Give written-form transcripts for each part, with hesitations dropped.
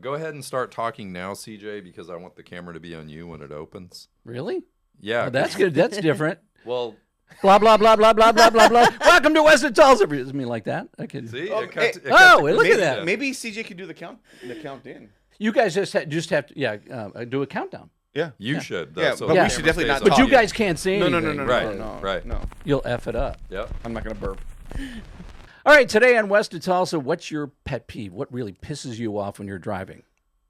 Go ahead and start talking now, CJ, because I want the camera to be on you when it opens. Really? Yeah. Oh, that's good. That's different. Well, blah, blah, blah, blah, blah, blah, blah, blah. Welcome to West of Tulsa. Is me like that? I can. see? Oh, It cut, hey. it cut Look at that. Maybe CJ could do the count in. You guys just have to, do a countdown. Yeah. You should, though. Yeah, so but the we should camera definitely stays not on But you you. guys can't see No, anything. Right. no. You'll F it up. Yep. I'm not going to burp. All right, today on West of Tulsa, what's your pet peeve? What really pisses you off when you're driving?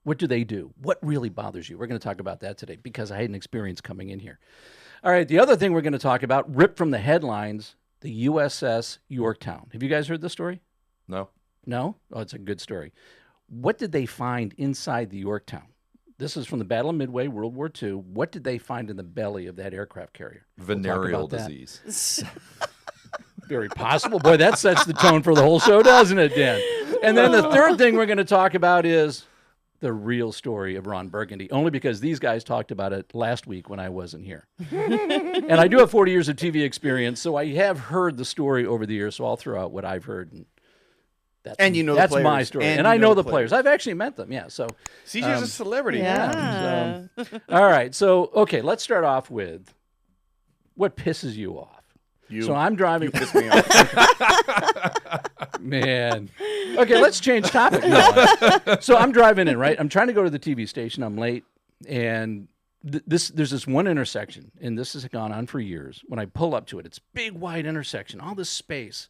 What do they do? What really bothers you? We're going to talk about that today because I had an experience coming in here. All right, the other thing we're going to talk about, ripped from the headlines, the USS Yorktown. Have you guys heard this story? No. No? Oh, it's a good story. What did they find inside the Yorktown? This is from the Battle of Midway, World War II. What did they find in the belly of that aircraft carrier? Venereal about that. disease. Very possible. Boy, that sets the tone for the whole show, doesn't it, Dan? And then the third thing we're going to talk about is the real story of Ron Burgundy, only because these guys talked about it last week when I wasn't here. And I do have 40 years of TV experience, so I have heard the story over the years, so I'll throw out what I've heard. And you know that's the my players. story. And And you I know know the the players. I've actually met them, yeah. So CJ's a celebrity. Yeah. all right. So, okay, let's start off with what pisses you off. So I'm driving. You piss me off. Man. Okay, let's change topic. No. So I'm driving in, right? I'm trying to go to the TV station. I'm late. And there's this one intersection, and this has gone on for years. When I pull up to it, it's big, wide intersection, all this space.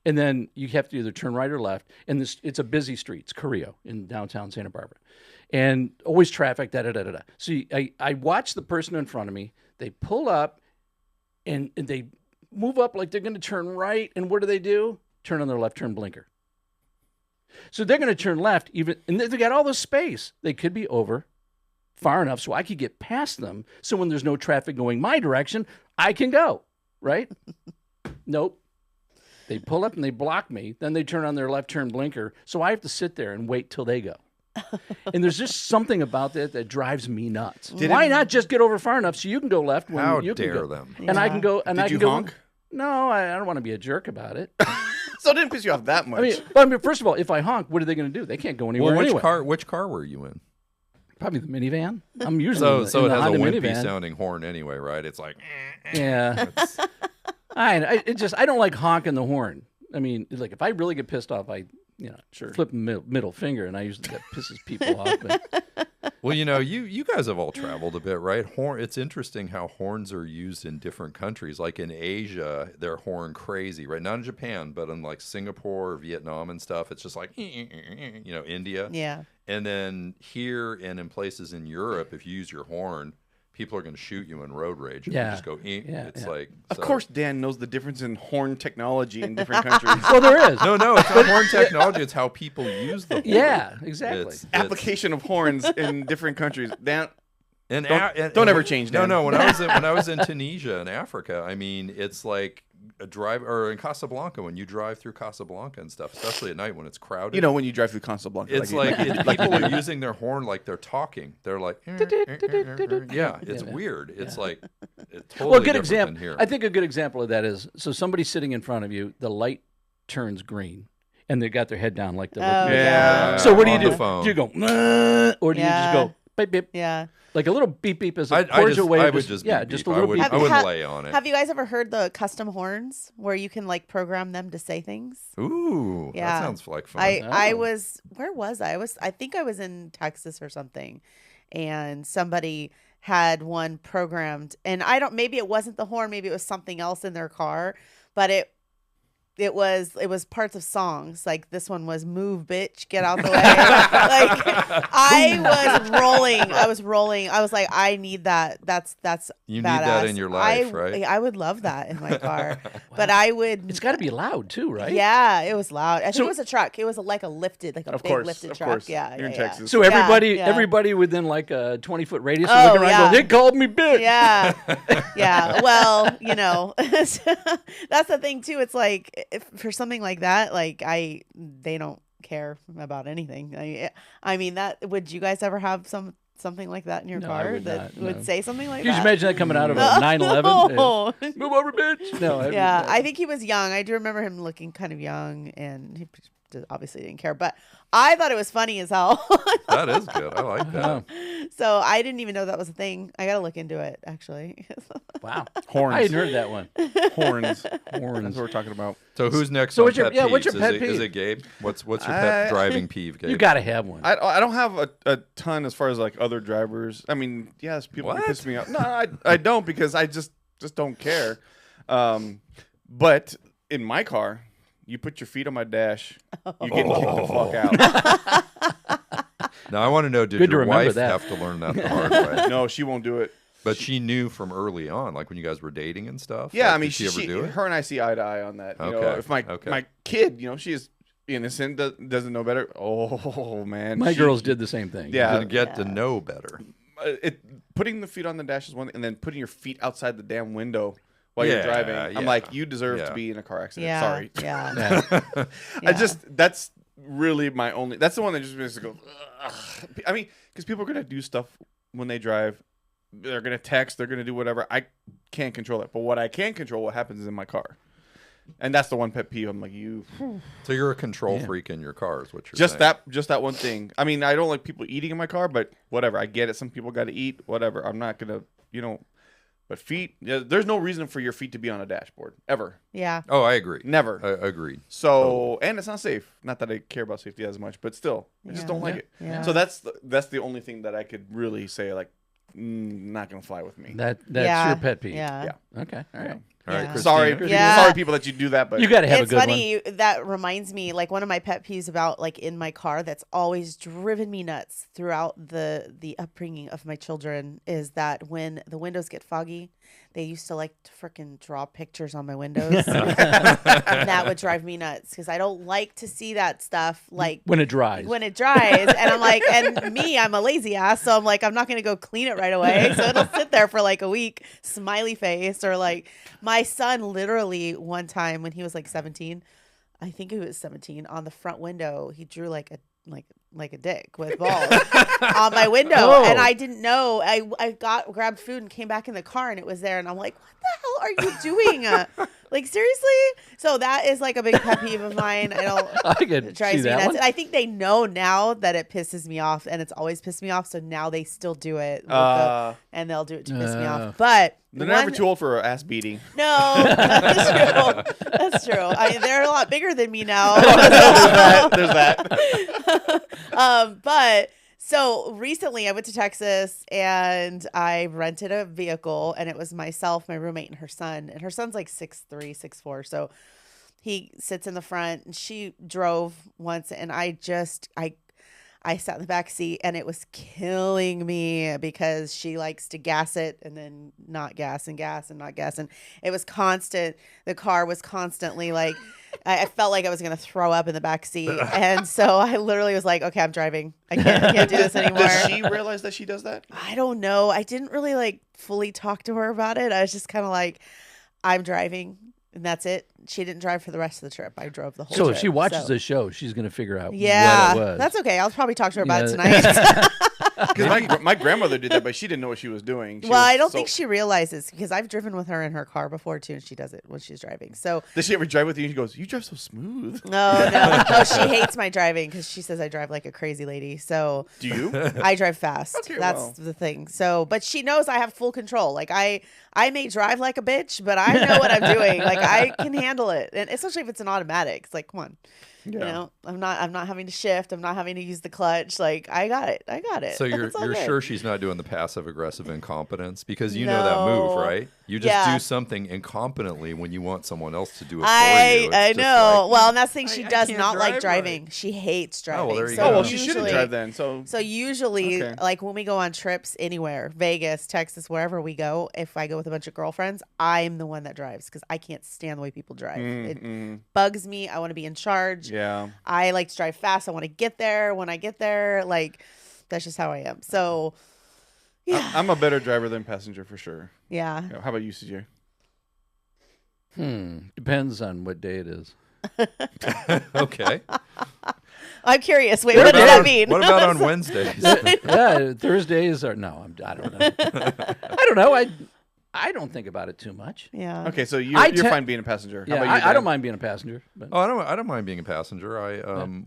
And then you have to either turn right or left. And it's a busy street. It's Carrillo in downtown Santa Barbara. And always traffic, da-da-da-da-da. So I watch the person in front of me. They pull up, and they move up like they're going to turn right. And what do? Turn on their left turn blinker. So they're going to turn left, and they got all this space. They could be over far enough so I could get past them. So when there's no traffic going my direction, I can go, right? Nope. They pull up and they block me. Then they turn on their left turn blinker. So I have to sit there and wait till they go. And there's just something about that drives me nuts. Why not just get over far enough so you can go left when How you can dare go? them? And I can go. And Did I can you go. honk? No, I don't want to be a jerk about it. So it didn't piss you off that much. I mean, first of all, if I honk, what are they going to do? They can't go anywhere Well, anyway. which car were you in? Probably the minivan. I'm usually So in it the has a Honda wimpy minivan. sounding horn anyway, right? It's like, Yeah. I don't like honking the horn. I mean, like if I really get pissed off, I flip the middle finger, and I usually that pisses people off. But well, you guys have all traveled a bit, right? It's interesting how horns are used in different countries. Like in Asia, they're horn crazy, right? Not in Japan, but in like Singapore or Vietnam and stuff, it's just like, India. Yeah. And then here and in places in Europe, if you use your horn, people are going to shoot you in road rage. If Yeah. you just go, it's like. Of so- course, Dan knows the difference in horn technology in different countries. well, there is. No, it's not horn technology. It's how people use the horn. Yeah, exactly. It's- Application of horns in different countries. Dan, And don't ever change, Dan. No. When I was in Tunisia and Africa, I mean, it's like a drive, or in Casablanca when you drive through Casablanca and stuff, especially at night when it's crowded. when you drive through Casablanca. It's like people are using their horn like they're talking. They're like, yeah, it's weird. It's like totally Well, a good different example. than here. I think a good example of that is somebody's sitting in front of you. The light turns green, and they got their head down like they're looking. Yeah. So what do you On do? the phone. Do you go, "Meh," or do you just go beep beep? Yeah. Like a little beep beep is a I cordial way. I of would just yeah, beep, just beep. a little beep. I would Have- lay on it. Have you guys ever heard the custom horns where you can like program them to say things? Ooh, Yeah. that sounds like fun. I Oh. was, where was I? I think I was in Texas or something, and somebody had one programmed, and maybe it wasn't the horn, maybe it was something else in their car, but it was parts of songs. Like this one was "Move, bitch, get out the way." Like I was rolling. I was like, I need that. That's You badass. need that in your life, right? I would love that in my car, but I would. It's got to be loud too, right? Yeah, it was loud. I think So- it was a truck. It was like a lifted, like a Of big course, lifted of truck. course. Yeah, You're in yeah, Texas. So everybody, Yeah. everybody within like a 20-foot radius, Oh, is looking around, yeah. going, they called me bitch. Yeah, yeah. Well, that's the thing too. It's like for something like that, like they don't care about anything. I mean, that would you guys ever have something like that in your No, I car would that not, would no. say something like Can you that? imagine that coming out of a 911? No. Move over, bitch. No. Yeah, I think he was young. I do remember him looking kind of young, and he obviously didn't care. But I thought it was funny as hell. That is good. I like that. So I didn't even know that was a thing. I got to look into it, actually. Wow. Horns. I hadn't heard that one. Horns. That's Horns. what we're talking about. So who's next? So on what's your- pet yeah, what's peeves? your pet Is it peeve? Gabe? What's your pet driving peeve, Gabe? You got to have one. I don't have a ton as far as like other drivers. I mean, yes, people What? piss me off. No, I don't because I just don't care. But in my car, you put your feet on my dash, you're getting kicked the fuck out. Now I want to know, did Good to your remember wife that. have to learn that the hard way? No, she won't do it. But she knew from early on, like when you guys were dating and stuff. Yeah, Like, I mean, did she ever do it? her and I see eye to eye on that. You know, Okay, if my kid, you know, she's innocent, doesn't know better. Oh man, My girls did the same thing. Yeah. To get to know better. Putting the feet on the dash is one, and then putting your feet outside the damn window while you're Yeah, driving. yeah. I'm like, you deserve Yeah. to be in a car accident. Yeah. Sorry. Yeah. Yeah. That's really my only. That's the one that just makes me go. Ugh. I mean, because people are gonna do stuff when they drive. They're gonna text. They're gonna do whatever. I can't control it. But what I can control, what happens is in my car, and that's the one pet peeve. I'm like, you. So you're a control Yeah. freak in your car, is what you're Just saying. that one thing. I mean, I don't like people eating in my car, but whatever. I get it. Some people got to eat. Whatever. I'm not gonna, But feet. Yeah, there's no reason for your feet to be on a dashboard ever. Yeah. Oh, I agree. Never. Agreed. So, and it's not safe. Not that I care about safety as much, but still, I just Yeah. don't like it. Yeah. So that's the only thing that I could really say, like, not gonna fly with me. That's Yeah. your pet peeve. Yeah. Okay. All right. All right, Yeah. Christina. Sorry, Yeah. sorry, people that you do that, but You got to have It's a good funny. That reminds me, like one of my pet peeves about like in my car that's always driven me nuts throughout the upbringing of my children is that when the windows get foggy, they used to like to freaking draw pictures on my windows. And that would drive me nuts because I don't like to see that stuff like when it dries. when it dries. And I'm like, and me, I'm a lazy ass. So I'm like, I'm not going to go clean it right away. So it'll sit there for like a week, smiley face, or like my son literally one time when he was like 17, I think he was 17, on the front window, he drew like a dick with balls on my window. Oh. And I didn't know. I grabbed food and came back in the car and it was there. And I'm like, what the hell are you doing? Like, seriously? So that is like a big pet peeve of mine. I don't. I could It drives see me that nuts. one. And I think they know now that it pisses me off, and it's always pissed me off. So now they still do it, and they'll do it to piss me off. But they're never too old for an ass beating. no, that's true. That's true. They're a lot bigger than me now. There's that. But so recently I went to Texas and I rented a vehicle, and it was myself, my roommate, and her son. And her son's like 6'3", 6'4". So he sits in the front, and she drove once, and I sat in the back seat, and it was killing me because she likes to gas it and then not gas and gas and not gas. And it was constant. The car was constantly like, I felt like I was going to throw up in the back seat. And so I literally was like, okay, I'm driving. I can't do this anymore. Does she realize that she does that? I don't know. I didn't really like fully talk to her about it. I was just kind of like, I'm driving. And that's it. She didn't drive for the rest of the trip. I drove the whole So trip. if she watches So- this show, she's going to figure out yeah, what it was. that's okay. I'll probably talk to her about it Yeah. tonight. Because my grandmother did that, but she didn't know what she was doing. She Well, was I don't so- think she realizes because I've driven with her in her car before too, and she does it when she's driving. So Does she ever drive with you? And she goes, "You drive so smooth." no, she hates my driving because she says I drive like a crazy lady. So Do you? I drive fast. Okay, That's well. the thing. So, but she knows I have full control. Like I may drive like a bitch, but I know what I'm doing. Like I can handle it, and especially if it's an automatic. It's like, come on. You know, I'm not having to shift. I'm not having to use the clutch. Like I got it. So you're It's all good. sure she's not doing the passive aggressive incompetence because you know that move, No. right? You just Yeah. do something incompetently when you want someone else to do it for I you. It's I just know. like, Well, and that's the thing. She I does can't not like drive driving. right. She hates driving. well, there you so go. Oh well, she shouldn't usually- drive then. So So usually, Okay. like when we go on trips anywhere, Vegas, Texas, wherever we go, if I go with a bunch of girlfriends, I'm the one that drives because I can't stand the way people drive. It bugs me. I want to be in charge. yeah. I like to drive fast. I want to get there. When I get there, like that's just how I am. So, yeah, I'm a better driver than passenger for sure. yeah. Yeah, how about you, CJ? Depends on what day it is. Okay. I'm curious. Wait, What what does about that on- mean? What about on Wednesdays? Yeah, Thursdays are no. I don't know. I don't know. I don't think about it too much. Yeah. Okay, so you're I fine being a passenger. How Yeah, about you, I Dan? don't mind being a passenger. But Oh, I don't mind being a passenger.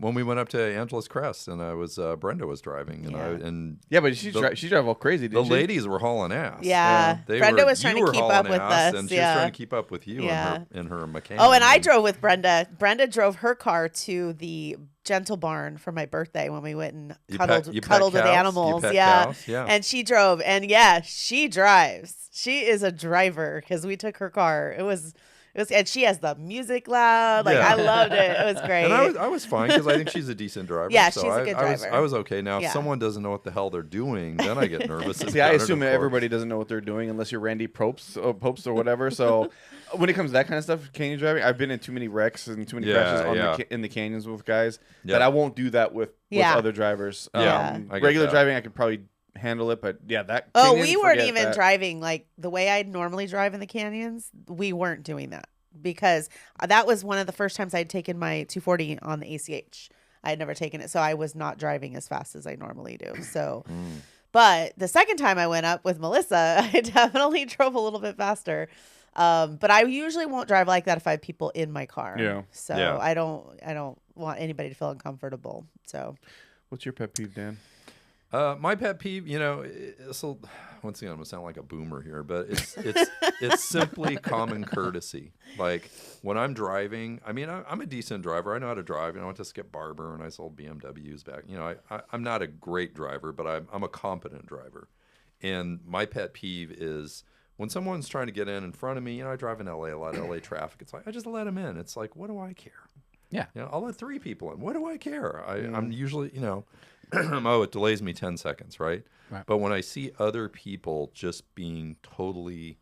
When we went up to Angeles Crest and I was Brenda was driving and Yeah, but she drive all crazy. the Didn't she? ladies were hauling ass. Yeah. Brenda was trying you to were keep hauling up with ass, us. and she was trying to keep up with you in her mechanic. Oh, and I drove with Brenda. Brenda drove her car to the Gentle Barn for my birthday when we went and You cuddled pet with cows? You animals. pet Yeah. cows? Yeah. And she drove. And she drives. She is a driver because we took her car. It was, and she has the music loud. Like, Yeah. I loved it. It was great. And I was fine because I think she's a decent driver. Yeah, so she's a good driver. I was okay. Now, Yeah. if someone doesn't know what the hell they're doing, then I get nervous. See, I assume everybody doesn't know what they're doing unless you're Randy Popes or whatever. So when it comes to that kind of stuff, canyon driving, I've been in too many wrecks and too many crashes in the canyons with guys that I won't do that with other drivers. Yeah. I get Regular that. driving, I could probably handle it, but that. Oh, canyon, we weren't forget even that. driving like the way I normally drive in the canyons. We weren't doing that because that was one of the first times I'd taken my 240 on the ACH. I had never taken it, so I was not driving as fast as I normally do. So, but the second time I went up with Melissa, I definitely drove a little bit faster. But I usually won't drive like that if I have people in my car. Yeah. So Yeah. I don't want anybody to feel uncomfortable. So What's your pet peeve, Dan? My pet peeve, once again, I'm gonna sound like a boomer here, but it's simply common courtesy. Like when I'm driving, I mean, I'm a decent driver. I know how to drive. I went to Skip Barber and I sold BMWs back. I'm not a great driver, but I'm a competent driver. And my pet peeve is when someone's trying to get in front of me. I drive in LA, a lot of LA traffic. It's like I just let them in. It's like, what do I care? yeah. I'll let 3 people in. What do I care? I'm usually, oh, it delays me 10 seconds, right? Right. But when I see other people just being totally,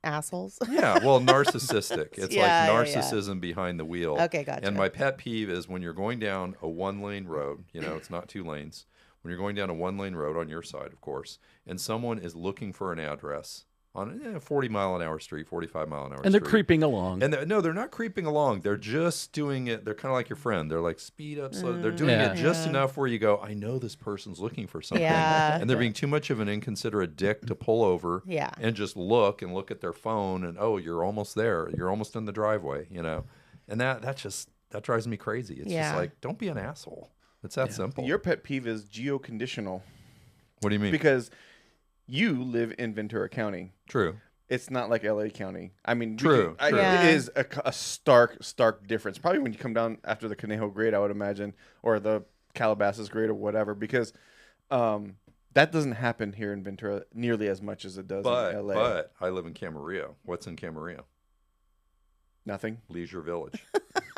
assholes. yeah, well, narcissistic. It's Yeah, like yeah. narcissism behind the wheel. Okay, gotcha. And my pet peeve is when you're going down a 1-lane road, it's not 2 lanes. When you're going down a 1-lane road on your side, of course, and someone is looking for an address on a 40-mile-an-hour street, 45-mile-an-hour street. And they're creeping along. And they're not creeping along. They're just doing it. They're kind of like your friend. They're like, speed up, slow. They're doing Yeah. it just enough where you go, I know this person's looking for something. Yeah. And they're being too much of an inconsiderate dick to pull over Yeah. and just look at their phone and, oh, you're almost there. You're almost in the driveway, And that drives me crazy. It's just like, don't be an asshole. It's that simple. Your pet peeve is geoconditional What do you mean? because you live in Ventura County. True. It's not like LA County. I mean, True. Yeah. It is a stark difference. Probably when you come down after the Conejo Grade, I would imagine, or the Calabasas Grade or whatever, because that doesn't happen here in Ventura nearly as much as it does in LA. But I live in Camarillo. What's in Camarillo? Nothing. Leisure Village.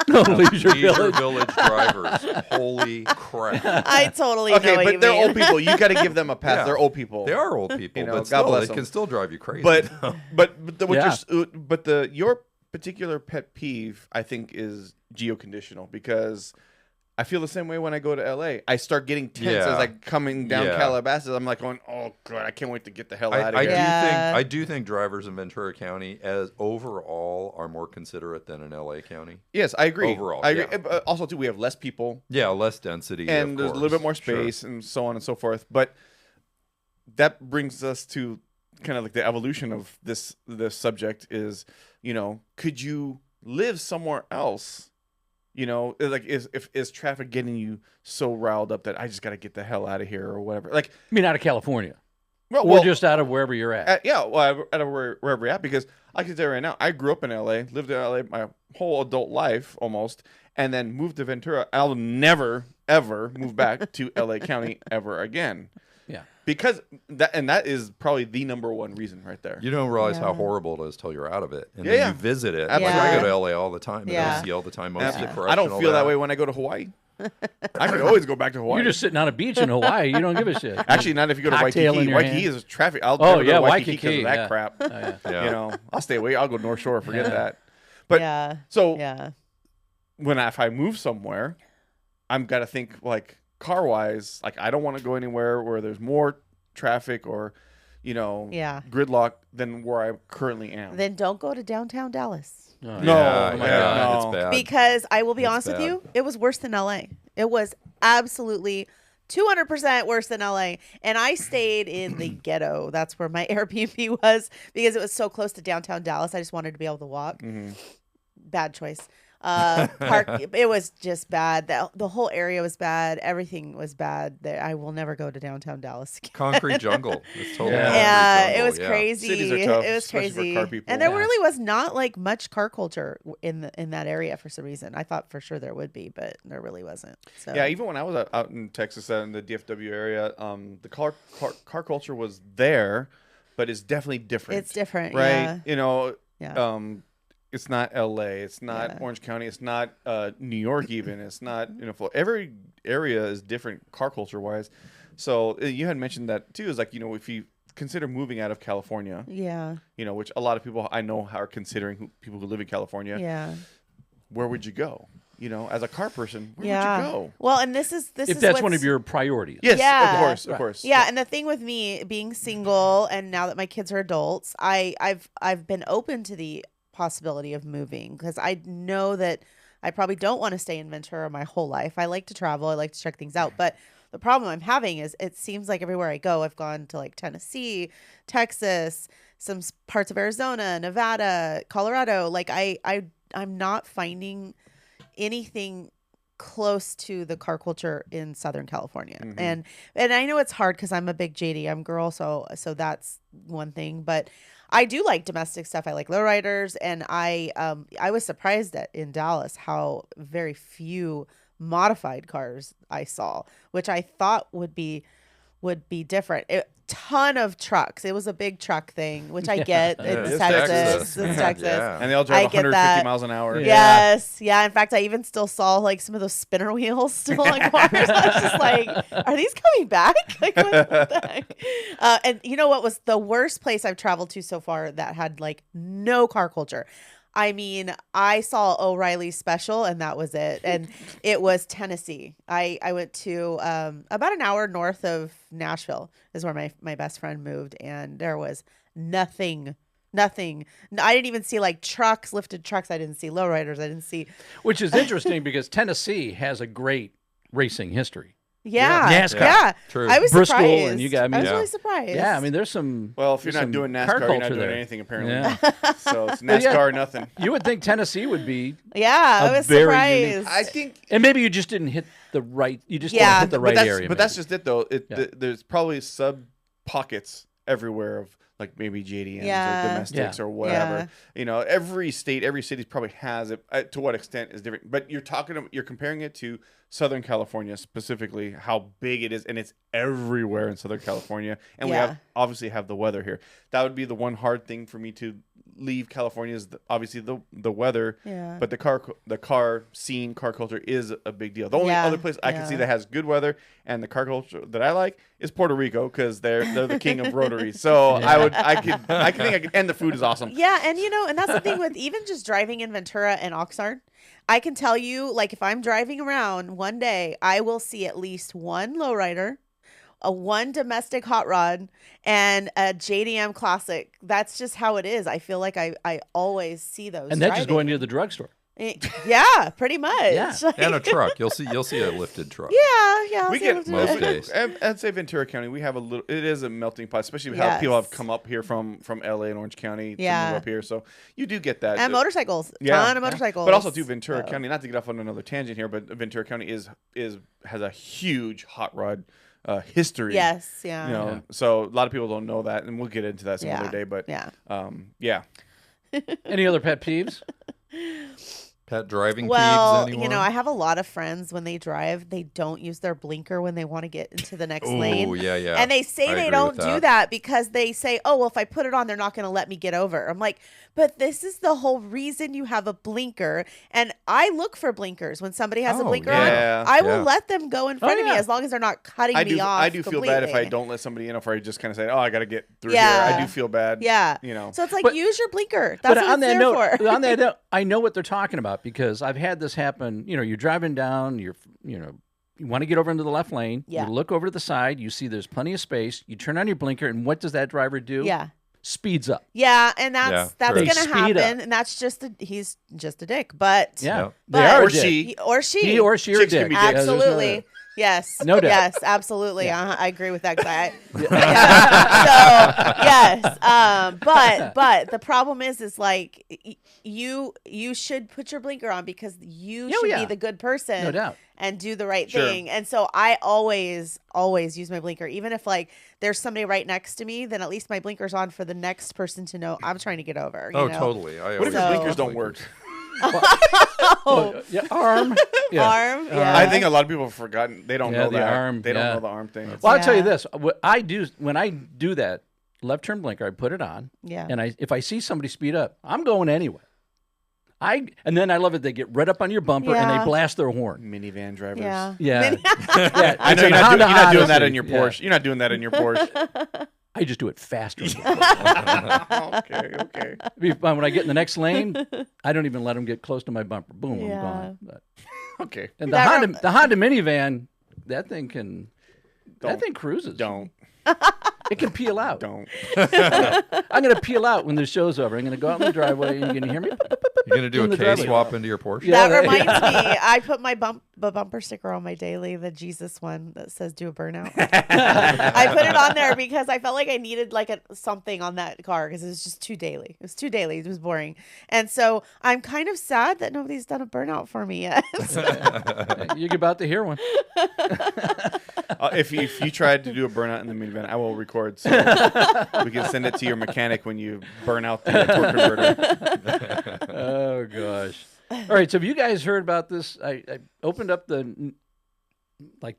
Leisure Leisure Village. Village drivers. Holy crap. I totally know Okay, what but you they're mean. old people. You got to give them a pass. Yeah. They're old people. They are old people, God but still, bless they them. can still drive you crazy. But Yeah. your particular pet peeve, I think, is geoconditional because I feel the same way when I go to LA. I start getting tense Yeah. as I coming down Yeah. Calabasas. I'm like going, oh god, I can't wait to get the hell out of I here. do Yeah. think I do think drivers in Ventura County, as overall, are more considerate than in LA County. Yes, I agree. Overall, I agree. yeah. Also, too, we have less people Yeah, less density, and of there's a course. little bit more Sure. space and so on and so forth. But that brings us to kind of like the evolution of this subject is, could you live somewhere else? Like is traffic getting you so riled up that I just got to get the hell out of here or whatever? Like, I mean, out of California. well, Or just out of wherever you're at. out of wherever you're at, because I can tell you right now, I grew up in LA, lived in LA my whole adult life almost, and then moved to Ventura. I'll never ever move back to LA County ever again. Yeah. Because that is probably the number one reason right there. You don't realize how Yeah. horrible it is till you're out of it, and Yeah, then yeah. you visit it. Absolutely. Like I Yeah. go to LA all the time, and Yeah. I see all the time most of the crush I don't and all feel that way when I go to Hawaii. I could always go back to Hawaii. You're just sitting on a beach in Hawaii. You don't give a shit. Actually, not if you go to Cocktail in Waikiki. your Waikiki hand. is traffic. I'll Oh, never go yeah, to Waikiki because Waikiki, of that yeah. crap. Oh, yeah. Yeah. I'll stay away. I'll go North Shore. Forget that. But yeah. so Yeah. if I move somewhere, I'm got to think like car wise. Like I don't want to go anywhere where there's more traffic or, Yeah. gridlock than where I currently am. Then don't go to downtown Dallas. Oh, No, Yeah, oh my yeah, God, it's no. bad. Because I will be It's honest with bad. you, it was worse than LA. It was absolutely 200% worse than LA. And I stayed in the ghetto. That's where my Airbnb was because it was so close to downtown Dallas. I just wanted to be able to walk. Bad choice. It was just bad. The whole area was bad. Everything was bad. I will never go to downtown Dallas again. Concrete jungle. It's totally Yeah, concrete it was jungle, crazy. Cities are tough, It was especially for crazy, car people. and there really was not like much car culture in that area for some reason. I thought for sure there would be, but there really wasn't. So Yeah, even when I was out in Texas, in the DFW area, the car culture was there, but it's definitely different. it's different, right? Yeah. You know, Yeah. it's not L.A., it's not Orange County, it's not New York even. It's not, every area is different car culture wise. So you had mentioned that too. Is like, if you consider moving out of California, Yeah. which a lot of people I know are considering, people who live in California. Yeah. Where would you go? As a car person, where would Yeah. you go? Well, and this is If that's one of your priorities. Yes, Yeah. of course. Yeah, and the thing with me being single and now that my kids are adults, I've been open to the possibility of moving because I know that I probably don't want to stay in Ventura my whole life. I like to travel, I like to check things out, but the problem I'm having is it seems like everywhere I go, I've gone to like Tennessee, Texas, some parts of Arizona, Nevada, Colorado. Like I'm not finding anything close to the car culture in Southern California. And I know it's hard because I'm a big JDM girl, so that's one thing. But I do like domestic stuff. I like lowriders, and I was surprised in Dallas how very few modified cars I saw, which I thought would be different. Ton of trucks. It was a big truck thing, which I get. It's Texas. It's Texas. Yeah. And they all drive I get 150 that. miles an hour. Yes. Yeah. In fact, I even still saw like some of those spinner wheels still on cars. I was just like, are these coming back? Like, what the heck? And you know what was the worst place I've traveled to so far that had like no car culture? I mean, I saw O'Reilly's special and that was it. And it was Tennessee. I went to about an hour north of Nashville is where my best friend moved. And there was nothing. I didn't even see like lifted trucks. I didn't see lowriders. I didn't see. Which is interesting because Tennessee has a great racing history. Yeah. NASCAR. Yeah. True. I was Bristol surprised. and you got- I was Yeah. really surprised. Yeah, I mean, there's some. Well, if you're there's not doing some car NASCAR, you're not culture doing there. anything apparently. Yeah. So it's NASCAR or nothing. You would think Tennessee would be, Yeah. I A was very surprised. I think, and maybe you just didn't hit the right. You just Yeah. didn't hit the right area. but that's just it though. Yeah. There's probably sub pockets everywhere of like maybe JDMs Yeah. or domestics or whatever. Every city probably has it. To what extent is different? But you're comparing it to Southern California specifically, how big it is, and it's everywhere in Southern California. And we obviously have the weather here. That would be the one hard thing for me to leave California is obviously the weather. Yeah. But the car scene, car culture is a big deal. The only other place I can see that has good weather and the car culture that I like is Puerto Rico because they're the king of rotary. So and the food is awesome. Yeah, and and that's the thing with even just driving in Ventura and Oxnard. I can tell you, like, if I'm driving around one day, I will see at least one lowrider, one domestic hot rod, and a JDM classic. That's just how it is. I feel like I always see those. and that's just driving. going to the drugstore. Yeah, pretty much. Yeah. Like- And a truck. You'll see a lifted truck. Yeah. We I'll get see most what to do. days. I'd say Ventura County. We have it is a melting pot, especially how Yes. people have come up here from LA and Orange County to Yeah. move up here. So you do get that. And motorcycles. Yeah. Ton of motorcycles. But also too, Ventura So- County. Not to get off on another tangent here, but Ventura County has a huge hot rod history. Yes. Yeah. So a lot of people don't know that, and we'll get into that some other day. But Yeah. yeah. Any other pet peeves? Pet driving Well, peeves, anyone? I have a lot of friends when they drive, they don't use their blinker when they want to get into the next lane. Oh, yeah. And they say I they agree don't with do that because they say, oh, well, if I put it on, they're not going to let me get over. I'm like, but this is the whole reason you have a blinker. And I look for blinkers when somebody has a Oh, blinker yeah. on. I will Yeah. let them go in front of me yeah. as long as they're not cutting I me off. I do feel bad if I completely. don't let somebody in, if I just kind of say, oh, I got to get through Yeah. here. I do feel bad. Yeah. So it's like, But- use your blinker. That's But what on it's that there note, for. on that note, I know what they're talking about because I've had this happen. You're driving down. You want to get over into the left lane. Yeah. You look over to the side. You see there's plenty of space. You turn on your blinker, and what does that driver do? Yeah. Speeds up. Yeah, and that's true. going They to speed happen, up. and that's he's just a dick. But Yeah, Yeah. they But- are Or a dick. she. he or she, He or she are Chicks can dick. be Yeah, dicks. there's no- absolutely. Yes. No doubt. Yes, absolutely. I agree with that guy. But the problem is like you should put your blinker on because you should be the good person. No doubt. And do the right thing. And so I always use my blinker. Even if like there's somebody right next to me, then at least my blinker's on for the next person to know I'm trying to get over. You know? Totally. What if your blinkers don't work? Arm. Yeah. Arm. Yeah. I think a lot of people have forgotten. They don't know the that. arm. They don't know the arm thing. Well, I'll tell you this. What I do when I do that left turn blinker, I put it on. Yeah. And if I see somebody speed up, I'm going anyway. And then I love it. They get right up on your bumper and they blast their horn. Minivan drivers. Yeah. Yeah. I know you're not doing that in your Porsche. You're not doing that in your Porsche. I just do it faster. Okay. When I get in the next lane, I don't even let them get close to my bumper. Boom, I'm gone. Okay. And the Honda minivan, that thing cruises. Don't. It can peel out. Don't. I'm going to peel out when the show's over. I'm going to go out in the driveway and you're going to hear me. You're going to do a K-swap into your Porsche? That reminds me, I put my bumper sticker on my daily, the Jesus one that says do a burnout. I put it on there because I felt like I needed like something on that car because it was just too daily. It was too daily. It was boring. And so I'm kind of sad that nobody's done a burnout for me yet. You're about to hear one. If you tried to do a burnout in the minivan, I will record so we can send it to your mechanic when you burn out the torque converter. Oh gosh! All right, so have you guys heard about this? I opened up the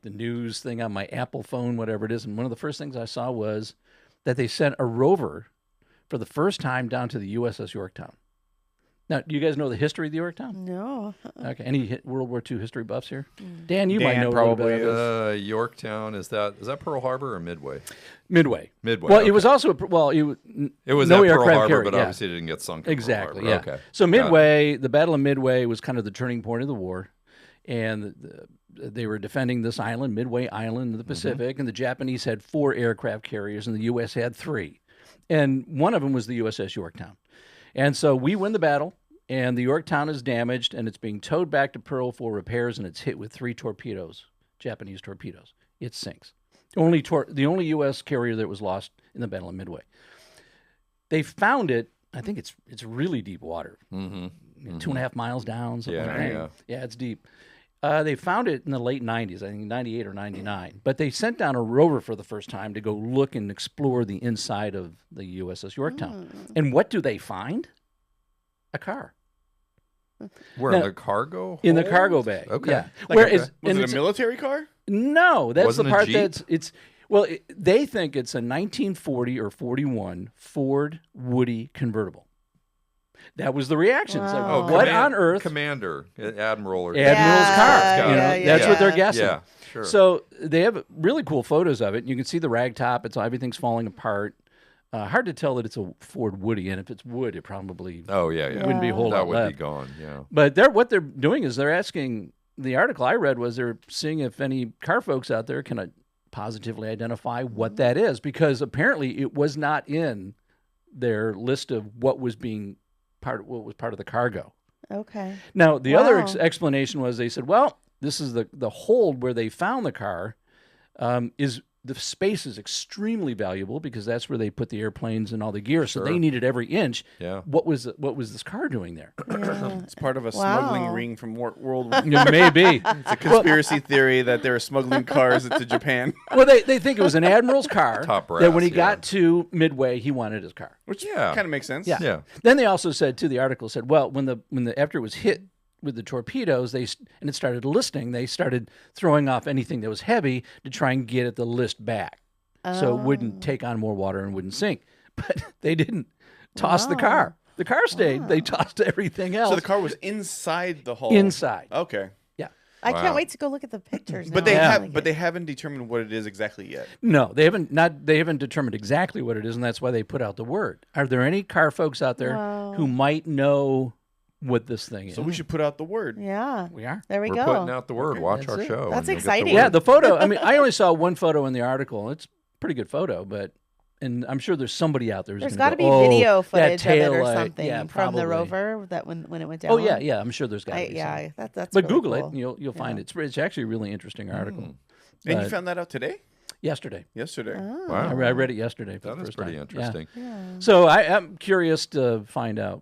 news thing on my Apple phone, whatever it is, and one of the first things I saw was that they sent a rover for the first time down to the USS Yorktown. Now, do you guys know the history of the Yorktown? No. Okay. Any World War II history buffs here? Dan, you might know probably a little bit. Yorktown, is that Pearl Harbor or Midway? Midway. Midway. Well, okay. it was also it was no at Pearl aircraft Harbor, carrier, but yeah. obviously it didn't get sunk. Exactly. Pearl Yeah. Harbor. Okay. So Midway, the Battle of Midway was kind of the turning point of the war, and they were defending this island, Midway Island in the Pacific, and the Japanese had 4 aircraft carriers, and the U.S. had 3, and one of them was the USS Yorktown, and so we win the battle. And the Yorktown is damaged, and it's being towed back to Pearl for repairs, and it's hit with 3 torpedoes, Japanese torpedoes. It sinks. The only U.S. carrier that was lost in the Battle of Midway. They found it. I think it's really deep water, 2.5 miles down. Something like that. Yeah, it's deep. They found it in the late 90s, I think 98 or 99. But they sent down a rover for the first time to go look and explore the inside of the USS Yorktown. And what do they find? A car. Where, in the cargo hold? In the cargo bay. Okay. Yeah. Was it a military car? No, that's Wasn't the part a Jeep? they think it's a 1940 or 41 Ford Woody convertible. That was the reaction. It's like, Wow. what on earth? Commander, Admiral, or Admiral's car. Yeah, That's what they're guessing. Yeah, sure. So they have really cool photos of it. You can see the rag top. Everything's falling apart. Hard to tell that it's a Ford Woody, and if it's wood, it probably wouldn't be a whole lot that would left. be gone. Yeah. But what they're doing is they're asking. The article I read was they're seeing if any car folks out there can positively identify what that is, because apparently it was not in their list of what was part of the cargo. Okay. Now the other explanation was they said, well, this is the hold where they found the car is. The space is extremely valuable because that's where they put the airplanes and all the gear. So they needed every inch. Yeah. What was this car doing there? Yeah. It's part of a smuggling ring from World War. Maybe. It's a conspiracy theory that they were smuggling cars to Japan. Well, they think it was an admiral's car. Top brass, that when he got to Midway, he wanted his car. Which kind of makes sense. Yeah. Then they also said, too, the article said, well, after it was hit with the torpedoes, and it started listing, they started throwing off anything that was heavy to try and get it the list back. So it wouldn't take on more water and wouldn't sink. But they didn't toss the car. The car stayed. They tossed everything else. So the car was inside the hull. Inside. Okay. Yeah. I can't wait to go look at the pictures. But they haven't determined what it is exactly yet. No, they haven't determined exactly what it is, and that's why they put out the word. Are there any car folks out there who might know what this thing is? So we should put out the word. Yeah. We are. There we We're go. putting out the word. Watch That's our it. show. That's and you'll get the exciting. word. Yeah, the photo. I mean, I only saw one photo in the article. It's a pretty good photo, and I'm sure there's somebody out there who's There's got to be video footage of it or taillight. something Yeah, from probably. the rover that when it went down. Oh yeah, I'm sure there's got to be. Yeah, that's. But really Google cool. it, and you'll find it. It's actually a really interesting article. And you But found that out today? yesterday. Yesterday. Oh. Wow. I read it yesterday for That the is first pretty time. interesting. Yeah. So I'm curious to find out.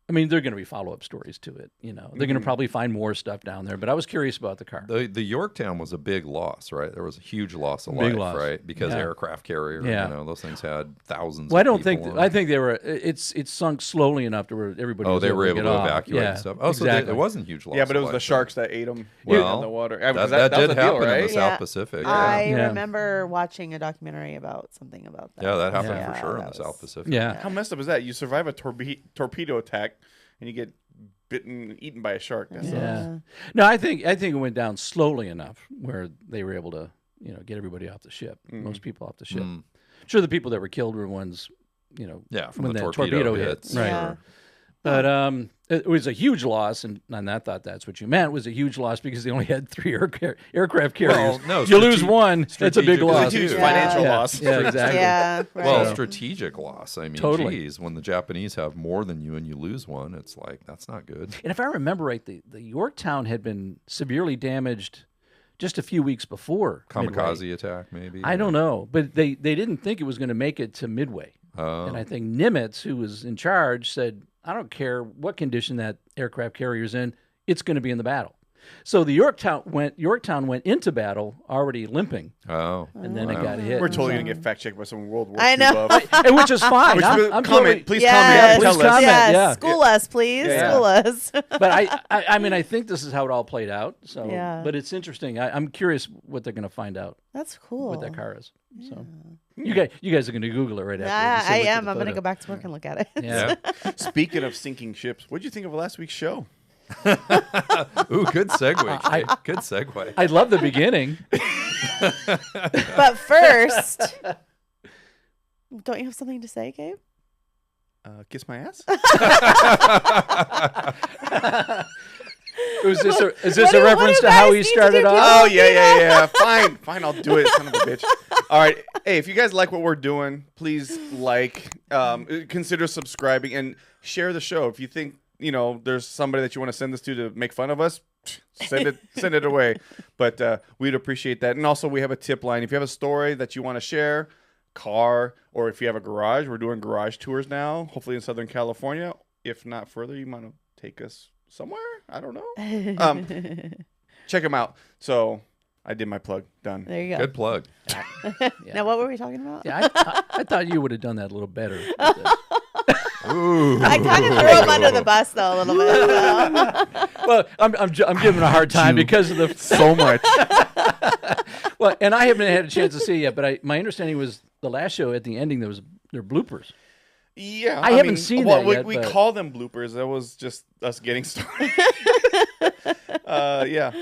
I mean, there are going to be follow-up stories to it. You know, they're going to probably find more stuff down there. But I was curious about the car. The Yorktown was a big loss, right? There was a huge loss of Big life, loss. right? Because Yeah. aircraft carrier, Yeah. you know, those things had thousands. Well, I of don't people think. on I them. think they were. It's sunk slowly enough to where everybody. Oh, was they were able get to off. evacuate Yeah, and stuff. Oh, exactly. so it wasn't huge loss. Yeah, but it of was the life, sharks that ate them Well, in the water. That, Because that was did the deal, happen in right? the South Pacific. I Yeah. remember watching a documentary about something about that. Yeah, that happened Yeah. for sure in that the was- South Pacific. Yeah. How messed up is that? You survive a torpedo attack and you get bitten, eaten by a shark. That's Yeah. No, I think it went down slowly enough where they were able to, get everybody off the ship. Most people off the ship. Mm. Sure, the people that were killed were ones, Yeah, from when the that torpedo hit. hits. Right. Yeah. Sure. But it was a huge loss, and I thought that's what you meant. It was a huge loss because they only had 3 aircraft carriers. Well, no, you lose one, it's a big strategically loss. It's a huge too. financial Yeah. loss. Yeah, exactly. Yeah. Right. Well, So- strategic loss. I mean, Totally. geez, when the Japanese have more than you and you lose one, it's like, that's not good. And if I remember right, the Yorktown had been severely damaged just a few weeks before Midway. Kamikaze attack, maybe? I don't know, but they didn't think it was going to make it to Midway. Oh. And I think Nimitz, who was in charge, said, I don't care what condition that aircraft carrier's in, it's going to be in the battle. So the Yorktown went into battle already limping, Oh. and then Wow. it got hit. We're totally going to get fact checked by some World War I II know. buff. And which is fine. Which I'm comment, totally- please Yes. comment. Please Tell us. comment. Yes. yeah. School us, please. Yeah. School us. But I mean, I think this is how it all played out. So, Yeah. but it's interesting. I'm curious what they're going to find out That's cool. what that car is. So, you guys are going to Google it right after. Yeah, this and I look at am. the I'm going to photo. go back to work and look at it. Yeah. Speaking of sinking ships, what did you think of last week's show? Ooh, good segue. I- Jake. Good segue. I love the beginning. But first, don't you have something to say, Gabe? Kiss my ass? Is this What a do reference you to how guys he need to started do? off? Oh, yeah. Fine, I'll do it, son of a bitch. All right. Hey, if you guys like what we're doing, please consider subscribing and share the show. If you think, there's somebody that you want to send this to make fun of us, send it away. But we'd appreciate that. And also, we have a tip line. If you have a story that you want to share, car, or if you have a garage, we're doing garage tours now, hopefully in Southern California. If not further, you might take us somewhere. I don't know. Check them out. So I did my plug. Done. There you go. Good plug. Now, what were we talking about? Yeah, I thought you would have done that a little better. Ooh. I kind of threw him under the bus, though, a little bit. Well, I'm giving a hard time because of the So much. well, and I haven't had a chance to see it yet. But my understanding was the last show at the ending there were bloopers. Yeah, I haven't seen that yet, We but- call them bloopers. That was just us getting started. Yeah,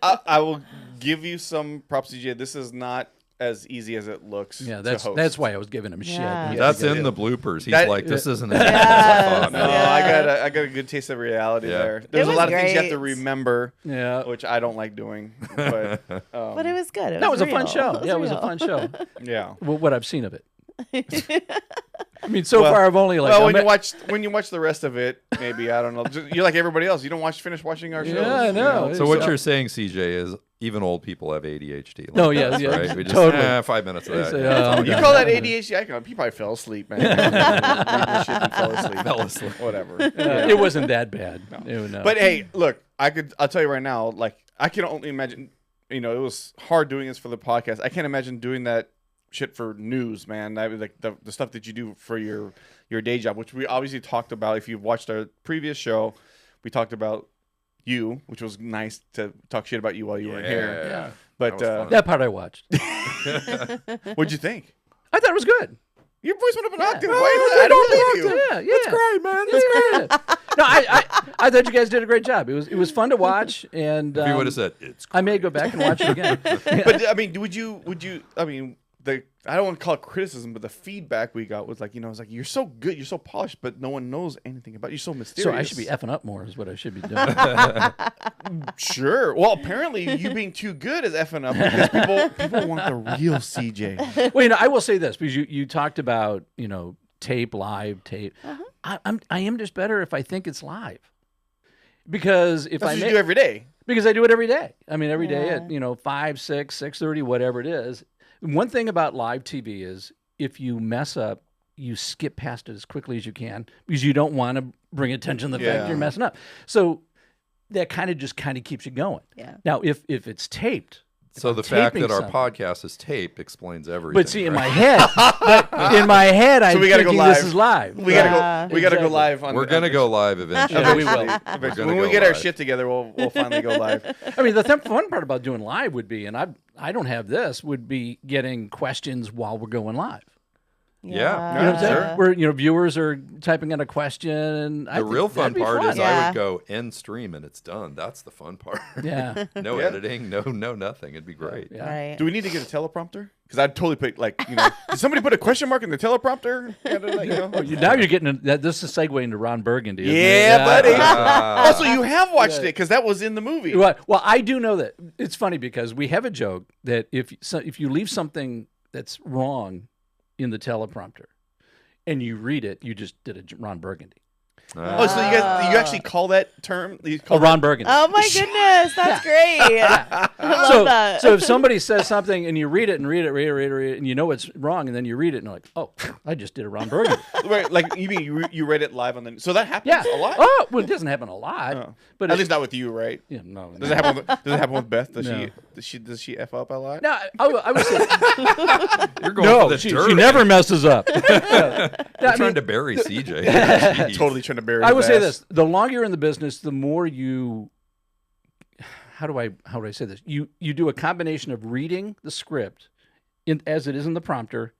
I will give you some props, CJ. This is not as easy as it looks. Yeah, to that's host. why I was giving him shit. Yeah. That's because in the bloopers. He's That- like, this isn't as Yes. bad as I thought. No, man. I got a good taste of reality Yeah. there. There's a was lot of things you have to great. remember, Yeah. which I don't like doing. But But it was good. That was a fun real. show. Yeah, it was a real. fun show. yeah. Well, what I've seen of it. I mean, so Well- far I've only Well, I'm when you watch the rest of it, maybe I don't know. You're like everybody else. You don't finish watching our shows. Yeah, I you know. So what So- you're saying, CJ, is even old people have ADHD. Like No, yeah, us, yeah, right? We just, totally. 5 minutes of They that. say, yeah. oh, You okay. call that ADHD? He probably fell asleep, man. Reading this shit and fell asleep. Fell asleep. Whatever. It wasn't that bad. No. But hey, look, I'll tell you right now, like I can only imagine, it was hard doing this for the podcast. I can't imagine doing that shit for news, man. I was like the stuff that you do for your day job, which we obviously talked about. If you've watched our previous show, we talked about you, which was nice to talk shit about you while you were here. Yeah. But That was fun. that part I watched. what'd you think? I thought it was good. Your voice went up an octave. Yeah. I don't believe you. Yeah, yeah. It's great, man. It's great. No, I thought you guys did a great job. It was fun to watch, and If you would have said, it's I may go back and watch it again. But I mean, would you? I mean, I don't want to call it criticism, but the feedback we got was like, it's like you're so good, you're so polished, but no one knows anything about you. You're so mysterious. So I should be effing up more, is what I should be doing. Sure. Well, apparently you being too good is effing up because people want the real CJ. Well, I will say this because you talked about live tape. I am just better if I think it's live. Because if That's I what you make do every day. Because I do it every day. I mean, every day Yeah. at 5, 6, 6:30, whatever it is. One thing about live TV is if you mess up, you skip past it as quickly as you can because you don't want to bring attention to the fact Yeah. you're messing up. So that kind of keeps you going. Yeah. Now, if it's taped, if So I'm the fact taping that our something- podcast is taped explains everything. But see, in right? my head, I'm we gotta go thinking this live. is live. We Yeah. gotta go. We gotta go Exactly. live on. We're gonna go live eventually. Yeah, we will. Eventually. We're gonna When we go get our live. shit together, we'll finally go live. I mean, the fun part about doing live would be, and I don't have this, would be getting questions while we're going live. Yeah. You know what I'm saying? Sure. Where viewers are typing in a question. And I The think real fun that'd be part is I Yeah. would go end stream and it's done. That's the fun part. Yeah. No Yeah. editing, no nothing. It'd be great. Yeah. Right. Do we need to get a teleprompter? Because I'd totally put did somebody put a question mark in the teleprompter? Now you're getting this is a segue into Ron Burgundy. isn't it? Yeah, buddy. Ah. Also, you have watched it because that was in the movie. Well, I do know that. It's funny because we have a joke that if you leave something that's wrong in the teleprompter and you read it, you just did a Ron Burgundy. Oh, so you actually call that term? You call Ron Burgundy. Oh my goodness, that's great. I love that. So if somebody says something and you read it and read it, and you know it's wrong, and then you read it and you're like, oh, I just did a Ron Burgundy. Right, like you mean you read it live on the. So that happens Yeah. a lot. Oh, well, it doesn't happen a lot, Oh. but At least not with you, right? yeah, no. Does it happen? Does it happen with Beth? No. Does she f up a lot? No, I would say You're going no. for the She dirt. never messes up. You're trying to bury CJ. Jeez. Totally trying to bury. I his would say ass. this: the longer you're in the business, the more you. How do I say this? You do a combination of reading the script, as it is in the prompter,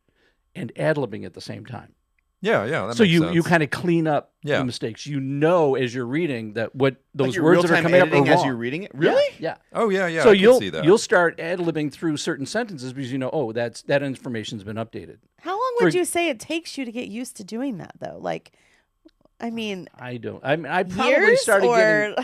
and ad-libbing at the same time. Yeah, yeah. That So makes you sense. kind of clean up Yeah. the mistakes. You know as you're reading that what those Like you're words that are real-time coming up are editing wrong. as you're reading it. Really? Yeah. Oh yeah, yeah. So I can see that. you'll start ad-libbing through certain sentences because you know, oh, that information's been updated. How long would you say it takes you to get used to doing that, though? Like, I mean, I don't. I probably years started or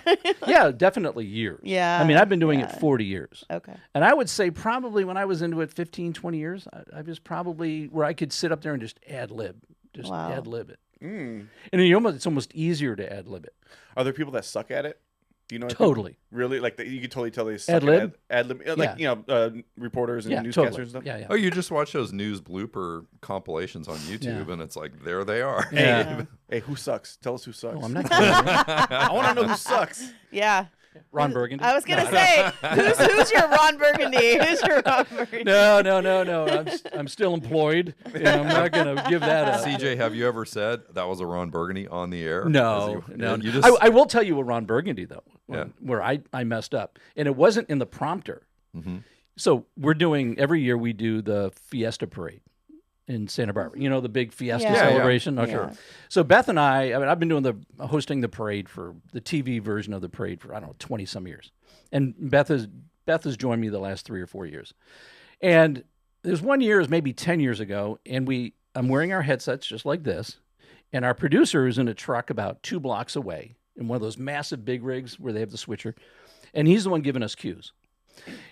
getting. Yeah, definitely years. Yeah, I mean, I've been doing it yeah. 40 years. okay. And I would say probably when I was into it 15, 20 years, I was probably where I could sit up there and just ad-lib. Just Wow. ad-lib it. Mm. And it's almost easier to ad-lib it. Are there people that suck at it? Do you know? Totally. Really? Like you could totally tell they suck Ad-lib? at ad-lib. Like reporters and Yeah, newscasters totally. and stuff. Yeah, yeah. Oh, you just watch those news blooper compilations on YouTube, Yeah. and it's like there they are. Yeah. Hey, who sucks? Tell us who sucks. Oh, I'm not kidding. I want to know who sucks. Yeah. Ron Burgundy. I was gonna say, who's your Ron Burgundy? Who's your Ron Burgundy? No. I'm still employed. And I'm not going to give that up. CJ, have you ever said that was a Ron Burgundy on the air? No. You just I will tell you a Ron Burgundy, though, Yeah. where I messed up. And it wasn't in the prompter. Mm-hmm. So every year we do the Fiesta Parade in Santa Barbara. You know, the big Fiesta Yeah. Yeah, yeah. celebration? Okay. Yeah. So Beth and I mean, I've been hosting the parade for the TV version of the parade for, I don't know, 20 some years. And Beth has joined me the last 3 or 4 years. And there's one year, it was maybe 10 years ago, and I'm wearing our headsets just like this. And our producer is in a truck about 2 blocks away in one of those massive big rigs where they have the switcher. And he's the one giving us cues.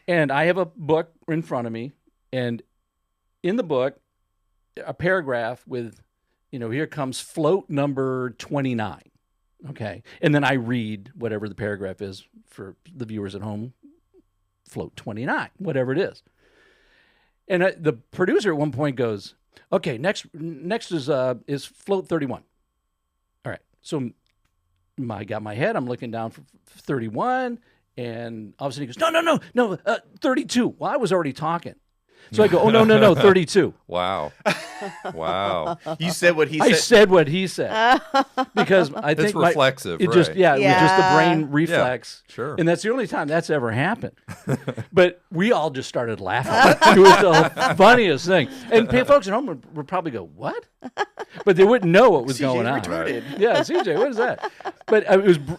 And I have a book in front of me. And in the book, a paragraph with, here comes float number 29. Okay. And then I read whatever the paragraph is for the viewers at home, float 29, whatever it is. And the producer at one point goes, okay, next is float 31. All right. So I got my head, I'm looking down for 31, and all of a sudden he goes, no, 32. Well, I was already talking. So I go, oh, no, 32. Wow. Wow. You said what he I said. said what he said. Because I think It's reflexive, it right? just, it was just the Yeah. brain reflex. Sure. And that's the only time that's ever happened. But we all just started laughing. It was the funniest thing. And folks at home would probably go, what? But they wouldn't know what was CJ going on. retarded. Yeah, CJ, what is that? But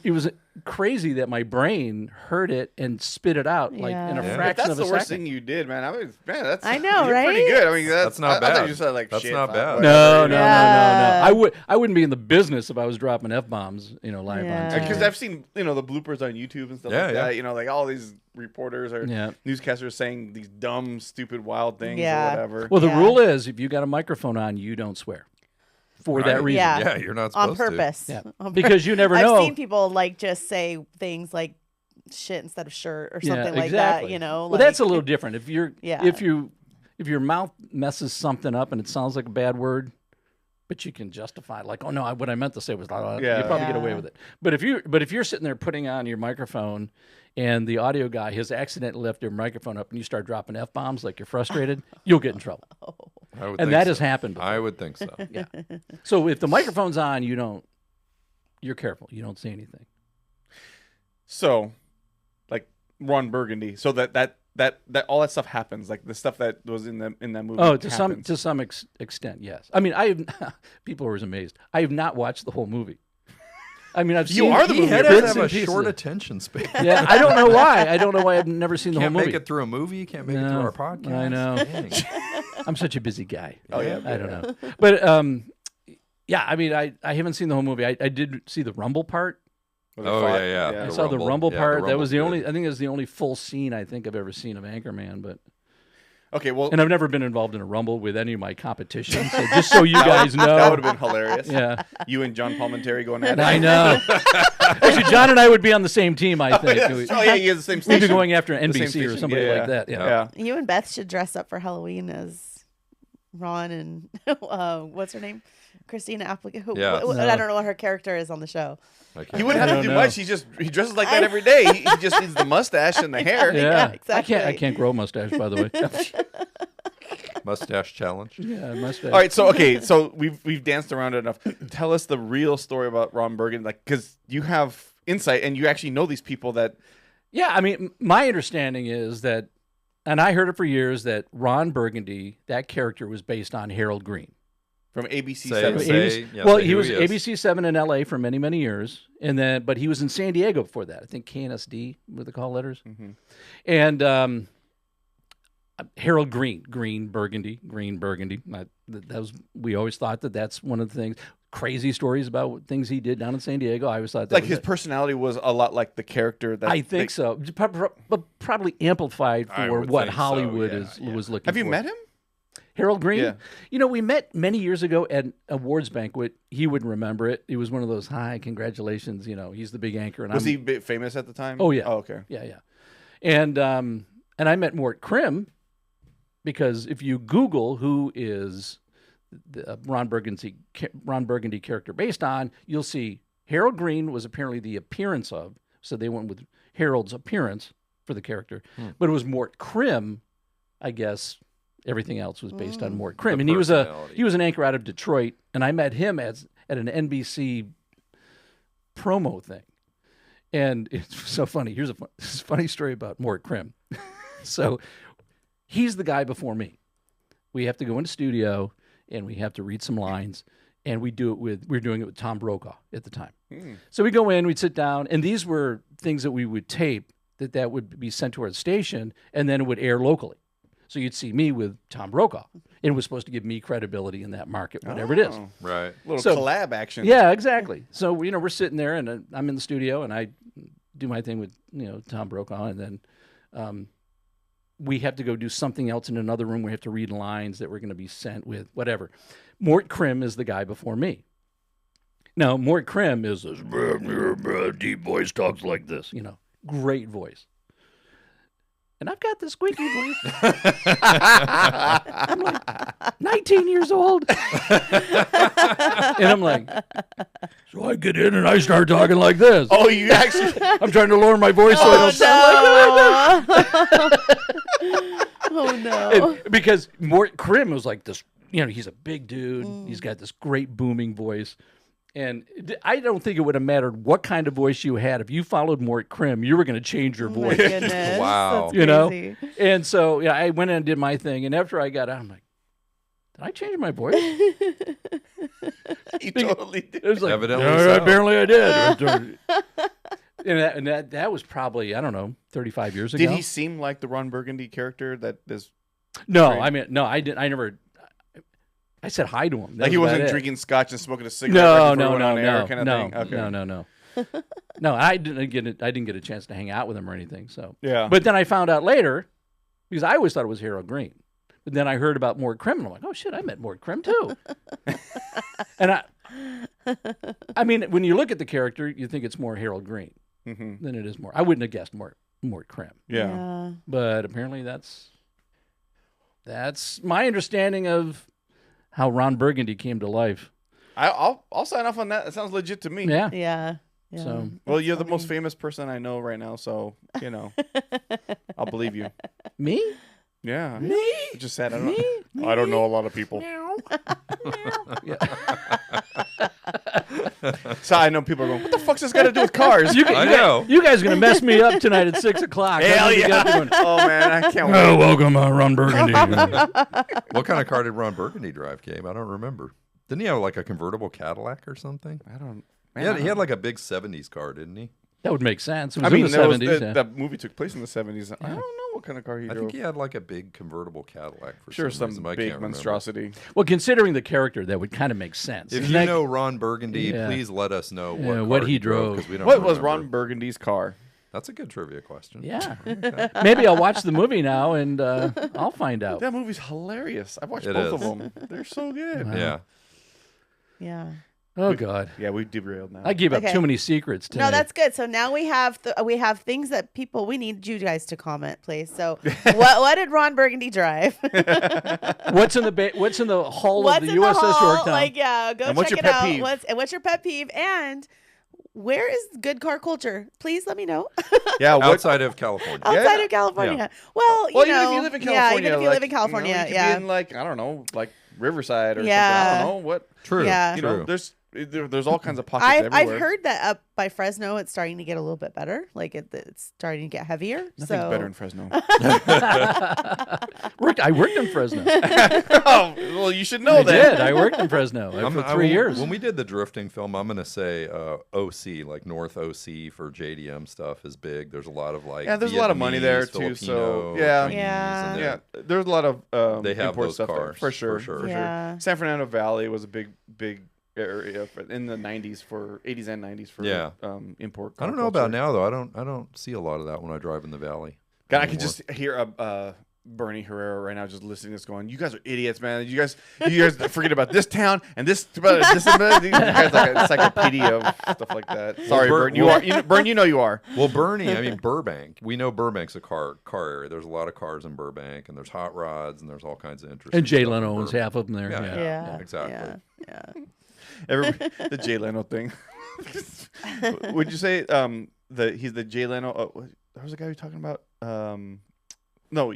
it was crazy that my brain heard it and spit it out like in a Yeah. If fraction that's of the a worst second. thing you did, man. That's I know, you're pretty right? good. I mean, That's not I thought bad. you said like That's shit. not fine, bad. whatever. No. Yeah. I wouldn't be in the business if I was dropping F-bombs, live Yeah. on Because TV. I've seen the bloopers on YouTube and stuff Yeah, like yeah. that. Like all these reporters or Yeah. newscasters saying these dumb, stupid, wild things Yeah. or whatever. Well, the Yeah. rule is if you got a microphone on, you don't swear. For that Right. reason. Yeah. Yeah, you're not On supposed to. purpose. Yeah. On Because you never I've know. seen people just say things like shit instead of shirt or Yeah, something like exactly. that. You know, Well, that's a little different. If you're Yeah. if your mouth messes something up and it sounds like a bad word, but you can justify it, like, oh no, what I meant to say was, you Yeah. probably get away Yeah. with it. But if you're sitting there putting on your microphone and the audio guy has accidentally left your microphone up and you start dropping F-bombs like you're frustrated, you'll get in trouble. I would And think that so. has happened before. I would think so. Yeah. So if the microphone's on, you're careful. You don't say anything. So, like Ron Burgundy. So that all that stuff happens. Like the stuff that was in that movie. Oh, to happens. some extent, yes. I mean, people are always amazed. I have not watched the whole movie. I mean, I've You seen are the He movie had to reviewer. have a bits and short pieces. attention span. Yeah, I don't know why. I've never seen the Can't whole make movie. it through a movie. Can't make it through No, our podcast. I know. Dang. I'm such a busy guy. Oh, yeah. I don't know. But yeah, I mean, I haven't seen the whole movie. I did see the Rumble part. Where they Oh, fought. yeah. I The saw the Rumble Yeah, the part. That Rumble's was the good. only. I think it was the only full scene I think I've ever seen of Anchorman. But Okay, well, and I've never been involved in a Rumble with any of my competitions. So just so you guys know, that would have been hilarious. yeah, You and John Palmentary going at it. I know. Actually, John and I would be on the same team. I think Oh yeah, he has the same we'd station. be going after same NBC or station. somebody Yeah, like that. Yeah. Yeah. You and Beth should dress up for Halloween as Ron and what's her name? Christina Applegate. Yeah. I don't know what her character is on the show. I can't He wouldn't I have to don't do know. much. He dresses like that every day. He just needs the mustache and the hair. Yeah, exactly. I can't grow a mustache, by the way. Mustache challenge. Yeah, mustache. All right, so we've danced around it enough. Tell us the real story about Ron Burgundy, like because you have insight and you actually know these people that. Yeah, I mean, my understanding is that, and I heard it for years, that Ron Burgundy, that character was based on Harold Green. From ABC Say- 7. say- yeah, well, say he who was he is. ABC 7 in LA for many, many years, but he was in San Diego before that. I think KNSD with the call letters. Mhm. And Harold Green Burgundy. We always thought that's one of the things. Crazy stories about things he did down in San Diego. I always thought that Like was his it. personality was a lot like the character that I think so, but probably amplified I for would what think so, Hollywood yeah. was looking for. Have you met him? Harold Green? Yeah. You know, we met many years ago at an awards banquet. He wouldn't remember it. It was one of those, hi, congratulations. You know, he's the big anchor. And Was I'm, he famous at the time? Oh, yeah. Oh, okay. Yeah. And I met Mort Krim because if you Google who is the Ron Burgundy character based on, you'll see Harold Green was apparently the appearance of, so they went with Harold's appearance for the character. But it was Mort Krim, I guess. Everything else was based on Mort Krim, The and he was personality. an anchor out of Detroit, and I met him at an NBC promo thing, and it's so funny. Here's a funny story about Mort Krim. So he's the guy before me. We have to go into studio and we have to read some lines, and we're doing it with Tom Brokaw at the time. So we go in, we'd sit down, and these were things that we would tape that would be sent to our station, and then it would air locally. So you'd see me with Tom Brokaw, and it was supposed to give me credibility in that market, whatever it is. Oh, Right. little So- collab action. Yeah, exactly. So we're sitting there, and I'm in the studio, and I do my thing with Tom Brokaw, and then we have to go do something else in another room. We have to read lines that we're going to be sent with, whatever. Mort Krim is the guy before me. Now, Mort Krim is this deep voice, talks like this, great voice. And I've got this squeaky voice. I'm like 19 years old. And I'm like, so I get in and I start talking like this. Oh, you actually. I'm trying to lower my voice so I don't sound like Oh no. and because Mort Krim was like this, he's a big dude. He's got this great booming voice. And I don't think it would have mattered what kind of voice you had. If you followed Mort Krim, you were going to change your Oh my voice. goodness. Wow. That's crazy. And so, I went in and did my thing. And after I got out, I'm like, did I change my voice? You totally did. It was like, Evidently "Yeah, so." apparently I did. and that was probably, I don't know, 35 years ago. Did he seem like the Ron Burgundy character that is No, Right. I mean, no, I didn't. I never. I said hi to him. That like he was wasn't about it. drinking scotch and smoking a cigarette? No, right before no, it went no, on air no, kind of no, thing? Okay. no. No, I didn't get a chance to hang out with him or anything. So, Yeah. but then I found out later because I always thought it was Harold Green. But then I heard about Mort Krim, and I'm like, oh shit, I met Mort Krim too. And I mean, when you look at the character, you think it's more Harold Green. than it is Mort. I wouldn't have guessed Mort Krim, Yeah. but apparently that's my understanding of how Ron Burgundy came to life. I'll sign off on that. That sounds legit to me. Yeah. Yeah. So, Well, you're the most famous person I know right now, so I'll believe you. me? Yeah. Me? I just said I don't know a lot of people. So I know people are going, what the fuck's this got to do with cars? I know. You guys are going to mess me up tonight at 6 o'clock. Hell yeah. Oh, man, I can't wait. Oh, welcome, Ron Burgundy. What kind of car did Ron Burgundy drive, Gabe? I don't remember. Didn't he have like a convertible Cadillac or something? I don't. He had like a big 70s car, didn't he? That would make sense. It was in the that 70s. that movie took place in the 70s. I don't know what kind of car he I drove. think he had like a big convertible Cadillac for Sure, some some reason. I big can't remember. monstrosity. Well, considering the character, that would kind of make sense. If Isn't you that- know Ron Burgundy, Yeah. please let us know Yeah, what what car he drove. 'cause we don't What was remember. Ron Burgundy's car? That's a good trivia question. Yeah. Maybe I'll watch the movie now and I'll find out. That movie's hilarious. I've watched It both is. of them. They're so good. Yeah. Yeah. Oh, God. Yeah, we derailed now. I gave up Okay. too many secrets today. No, that's good. So now we have things that we need you guys to comment, please. So what did Ron Burgundy drive? What's in the hull What's of the in USS the hull? Yorktown? Like, yeah, go And what's check your it pet out. peeve? What's your pet peeve? And where is good car culture? Please let me know. Yeah, Outside of California. Outside Yeah. of California. Yeah. Well, Well, you even know, if you live in yeah, California, even if you live in like, California, you could yeah. be in like I don't know, like Riverside or Yeah. something. I don't know what. True. Yeah. You True. know, there's all kinds of pockets I've everywhere. heard that up by Fresno, it's starting to get a little bit better. Like it's starting to get heavier. Nothing's so better in Fresno. I worked in Fresno. Oh, well, you should know I that. did. I worked in Fresno for 3 years. When we did the drifting film, I'm going to say OC, like North OC for JDM stuff is big. There's a lot of like Yeah, there's a lot of money there, Vietnamese, too, so, Filipino, yeah. Chinese, Yeah. and Yeah, they're- there's a lot of They have import those stuff there, cars, for sure. for sure. For sure. Yeah. San Fernando Valley was a big area in the 90s for 80s and 90s for Yeah. Import. I don't know about now though. I don't see a lot of that when I drive in the valley. God, I can anymore. just hear Bernie Herrera right now just listening to this going, you guys are idiots, man. You guys forget about this town and this and that. You guys like an encyclopedia of stuff like that. Sorry, Bern, Bern. Bern, you know you are. Well, Bernie, I mean Burbank. We know Burbank's a car area. There's a lot of cars in Burbank, and there's hot rods, and there's all kinds of interesting. And Jay stuff in Leno owns Burbank. half of them there. Yeah. Yeah. Yeah. exactly. Yeah. The Jay Leno thing. Would you say he's the Jay Leno? There was a guy you were talking about. No,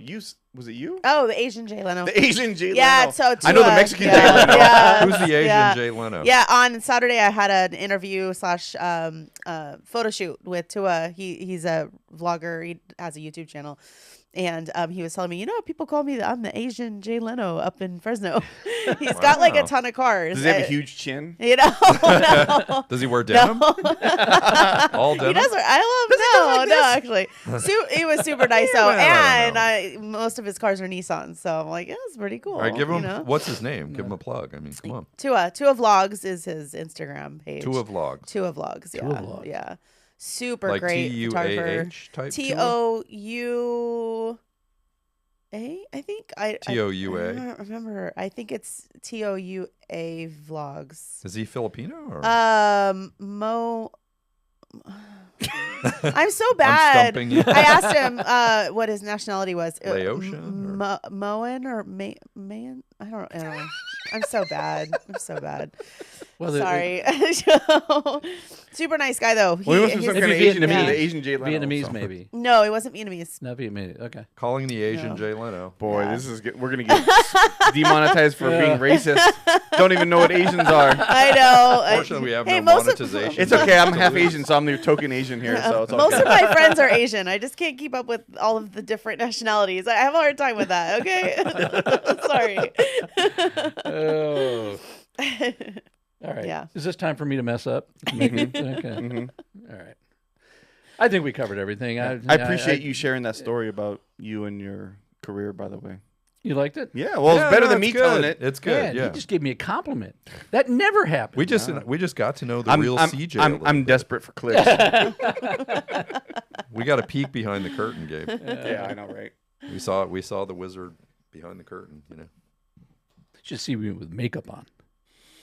was it you? Oh, the Asian Jay Leno. The Asian Jay Yeah, Leno. so I know the Mexican Jay Leno. Yeah, Who's the Asian yeah. Jay Leno? Yeah, on Saturday I had an interview / photo shoot with Tua. He's a vlogger. He has a YouTube channel. And he was telling me, people call me I'm the Asian Jay Leno up in Fresno. He's got like a Wow. ton of cars. Does he have a huge chin? No. Does he wear denim? No. All He denim? does. No, actually. He was super nice though, I don't and most of his cars are Nissans, so I'm like, yeah, that's pretty cool. All right, give him. you know? What's his name? Give him a plug. I mean, come on. Tua Vlogs is his Instagram page. Tua Vlogs. Tua Vlogs. Yeah, Vlogs. yeah. Super Like great photographer. TUAH type. TOUA. I think I TOUA. I don't remember. I think it's TOUA Vlogs. Is he Filipino or? Mo. I'm so bad. stumping you. I asked him what his nationality was. Laotian or- Moan or Mayan? I don't know. I'm so bad. Well, Sorry. Super nice guy though. Well, he must be he's- some Maybe kind of Asian, Vietnamese. the Asian Jay Leno. Vietnamese, so. maybe. No, he wasn't Vietnamese. Not Vietnamese. Okay. Calling the Asian No. Jay Leno. Boy, Yeah. we're gonna get demonetized for being racist. Don't even know what Asians are. I know. Fortunately, we have Hey, no most of- monetization. It's okay. I'm half Asian, so I'm the token Asian here. So it's Most okay. of my friends are Asian. I just can't keep up with all of the different nationalities. I have a hard time with that. Okay. Sorry. Oh. All right. Yeah. Is this time for me to mess up? Okay. All right. I think we covered everything. I appreciate you sharing that story about you and your career, by the way. You liked it? Yeah, well, it's better than me it's telling good. it. It's good. Man, Yeah. you just gave me a compliment. That never happened. We just got to know the real CJ. a little I'm bit. desperate for clicks. We got a peek behind the curtain, Gabe. Yeah, I know, right? We saw the wizard behind the curtain. Just see me with makeup on.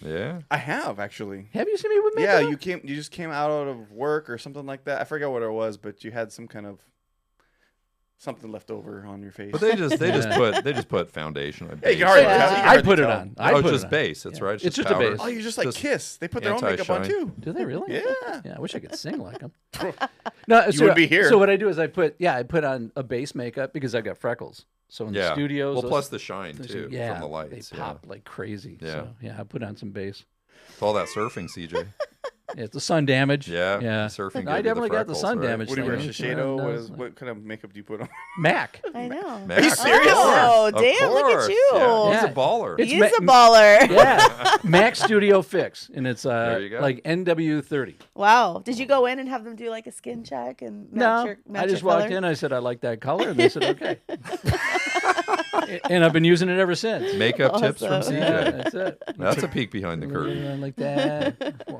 Yeah. I have actually. Have you seen me with makeup? Yeah, you just came out of work or something like that. I forget what it was, but you had some kind of something left over on your face. But they just put foundation. Hey, you can already Yeah. tell. You can I already put it tell. on. I Oh, put just it on. base. That's right. It's just a powder. base. Oh, you're just like Just Kiss. They put their own makeup on anti-shine. too. Do they really? Yeah. Yeah, I wish I could sing like them. No, You would be here. So what I do is I put on a base makeup because I've got freckles. So in the Yeah. studios, Well, those- plus the shine those- too yeah, from the lights. they pop like crazy. Yeah. So yeah, I put on some base. It's all that surfing, CJ. Yeah, it's the sun damage. Yeah. yeah. Surfing. I gave you definitely got the freckles, sun right? damage. What do you wear? thing. Shiseido? Yeah, What kind of makeup do you put on? Mac. I know. Mac. Are you serious? Oh, Of damn, look at course. you. Yeah. He's Yeah. a baller. It's He's a ma- baller. Yeah, Mac Studio Fix, and it's There you go. like NW30. Wow. Did you go in and have them do like a skin check and match I just your walked color? in. I said I like that color, and they said okay. And I've been using it ever since. Makeup tips from Awesome. CJ. Yeah, that's it. That's a peek behind the curtain. Like that.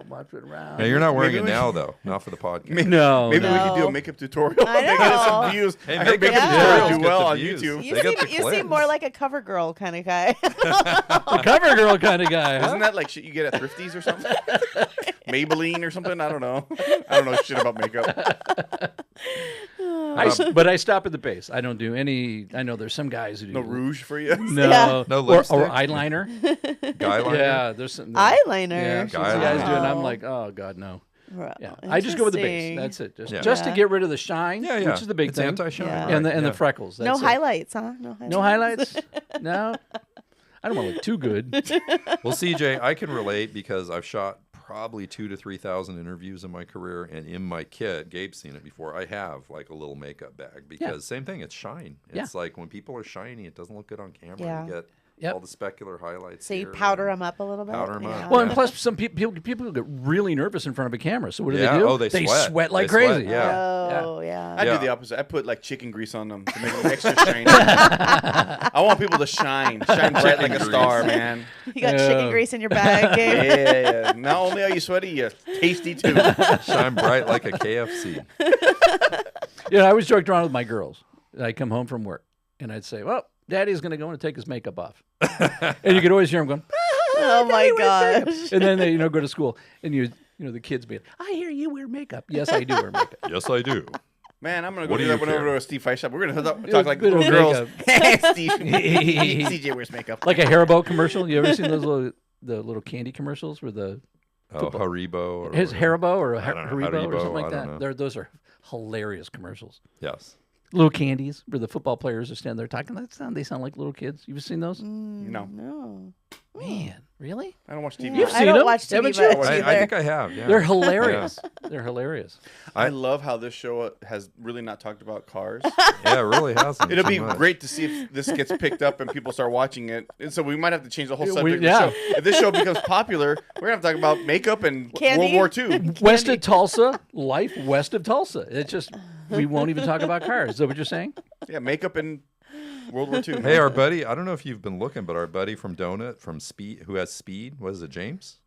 Watch it around. Now you're not wearing Maybe it we now though. Not for the podcast. No, Maybe no. we could do No. a makeup tutorial. I They get us some know. views. Hey, I heard makeup makeup tutorials tutorials get do well the on views. YouTube. You They got seem, the you seem clicks. more like a cover girl kind of guy. A cover girl kind of guy. Huh? Isn't that like shit you get at Thrifties or something? Maybelline or something? I don't know. I don't know shit about makeup. But I stop at the base. I don't do any. I know there's some guys who do No rouge for you. No, Yeah. No or lipstick? eyeliner. Guy liner. Yeah, there's some Eyeliner. Yeah, Guy some guys do, it, and I'm Wow. like, oh god, no. Wow, Yeah, I just go with the base. interesting. That's it. Just, Yeah. just to Yeah. get rid of the shine, Yeah, yeah. which is the big it's thing, anti-shine. Yeah. Right. and the yeah. freckles. No That's it. highlights, huh? No highlights. No, I don't want to look too good. Well, CJ, I can relate because I've shot probably 2,000 to 3,000 interviews in my career, and in my kit, Gabe's seen it before. I have like a little makeup bag because same thing. It's shine. Yeah. It's like when people are shiny, it doesn't look good on camera. Yeah. You get Yep. all the specular highlights. So you here powder and- them up a little bit? Powder 'em up. Yeah. Well, and plus some people get really nervous in front of a camera. So what do Yeah. they do? Oh, they sweat. like They sweat, crazy. yeah. Oh, yeah. I Yeah. do the opposite. I put like chicken grease on them to make them extra shiny. I want people to shine bright like Chicken a grease. star, man. You got Yeah. chicken grease in your bag, Gabe? Yeah. Not only are you sweaty, you're tasty too. Shine bright like a KFC. Yeah, I always joked around with my girls. I'd come home from work, and I'd say, well, Daddy's going to go and take his makeup off. And you could always hear him going, Oh, my gosh. and then they go to school, and the kids being, I hear you wear makeup. Yes, I do wear makeup. Yes, I do. Man, I'm gonna go What do do that you when I go care? to a Steve Fight shop. We're gonna talk like Bit of little girls. makeup. Steve, CJ wears makeup. Like a Haribo commercial. You ever seen the little candy commercials where the Oh, Haribo. Or his Haribo or a I don't know, Haribo or Haribo, something like I don't know. that? Those are hilarious commercials. Yes. Little candies where the football players are standing there talking. They sound like little kids. You've seen those? No, No. Man, really? I don't watch TV. You've I seen don't them, watch TV haven't you? much I either. think I have. Yeah. They're hilarious. They're hilarious. I love how this show has really not talked about cars. Yeah, it really hasn't. It'll too be much. great to see if this gets picked up and people start watching it. And so we might have to change the whole We- subject of yeah. the show. If this show becomes popular, we're going to talk about makeup and Candy? World War II. West of Tulsa, life west of Tulsa. It's just, we won't even talk about cars. Is that what you're saying? Yeah, makeup and World War II. Hey, our buddy, I don't know if you've been looking, but our buddy from Donut, from Speed, who has Speed, what is it, James?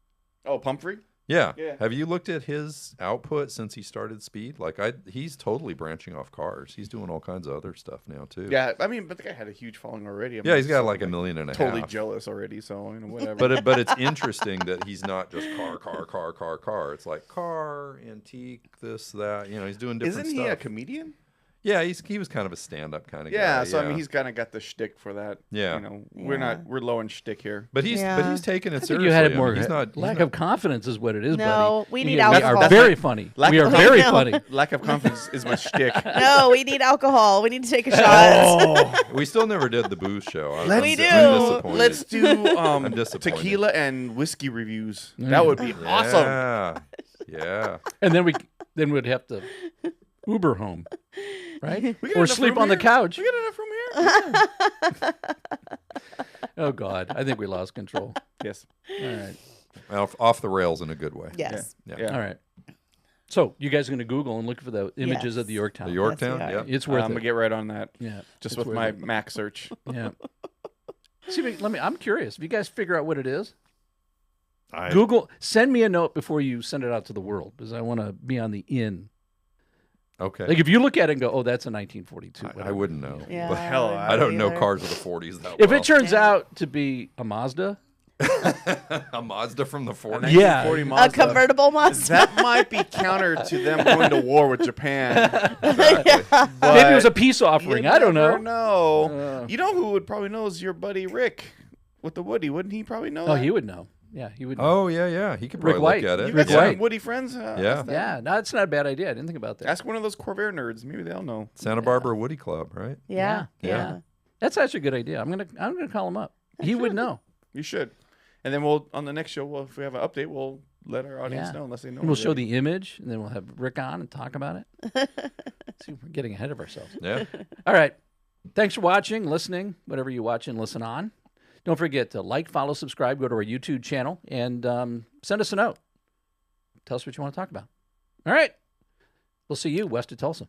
Oh, Pumphrey? Yeah. Yeah. Have you looked at his output since he started Speed? Like, he's totally branching off cars. He's doing all kinds of other stuff now, too. Yeah, I mean, but the guy had a huge following already. I'm Yeah, he's got so, like 1.5 million. totally jealous already, so, whatever. But it's interesting that he's not just car. It's like car, antique, this, that. He's doing different Isn't stuff. he a comedian? Yeah, he was kind of a stand-up kind of guy. Yeah, so I mean, he's kind of got the shtick for that. Yeah. We're low in shtick here. But he's Yeah. taking it I think seriously. you had I it mean, more. he's not Lack he's not- of confidence is what it is, No, buddy. we need We alcohol. are very funny. Lack We are of- very No. funny. Lack of confidence is my shtick. No, we need alcohol. We need to take a shot. Oh, We still never did the booze show. We do. I'm disappointed. let's do I'm disappointed. tequila and whiskey reviews. That would be awesome. Yeah. Yeah. And then we'd have to Uber home, right? We got Or enough sleep room on the here? couch. We got enough room here. Oh God, I think we lost control. Yes. All right, Off the rails in a good way. Yes. Yeah. all right. So you guys are going to Google and look for the images of Yes. the Yorktown. The Yorktown. Yes, we Yeah. are. It's worth I'm it. gonna get right on that. Yeah, Just it's with worth my it. Mac search. Yeah. See, I'm curious. If you guys figure out what it is, I- Google. Send me a note before you send it out to the world, because I want to be on the in. Okay. Like if you look at it and go, "Oh, that's a 1942." I whatever. wouldn't know. Yeah. The hell, I don't know either. cars of the 40s that If well. it turns Yeah. out to be a Mazda, A Mazda from the 40s. Yeah. 1940 A Mazda. convertible Mazda. That might be counter to them going to war with Japan. Exactly. But Maybe it was a peace offering. you I don't never know. know. You know who would probably know is your buddy Rick with the Woody. Wouldn't he probably know? Oh, that? he would know. Yeah, he would know. Oh, yeah. He could Rick probably White. look at it. You Rick got some White. Woody friends? Yeah. Yeah, no, it's not a bad idea. I didn't think about that. Ask one of those Corvair nerds. Maybe they'll know. Santa Barbara Woody Club, right? Yeah. Yeah. That's actually a good idea. I'm gonna call him up. He would know. You should. And then we'll on the next show, if we have an update, we'll let our audience Yeah. know unless they know. And we'll show already. the image, and then we'll have Rick on and talk about it. See, we're getting ahead of ourselves. Yeah. All right. Thanks for watching, listening, whatever you watch and listen on. Don't forget to like, follow, subscribe, go to our YouTube channel, and send us a note. Tell us what you want to talk about. All right. We'll see you west of Tulsa.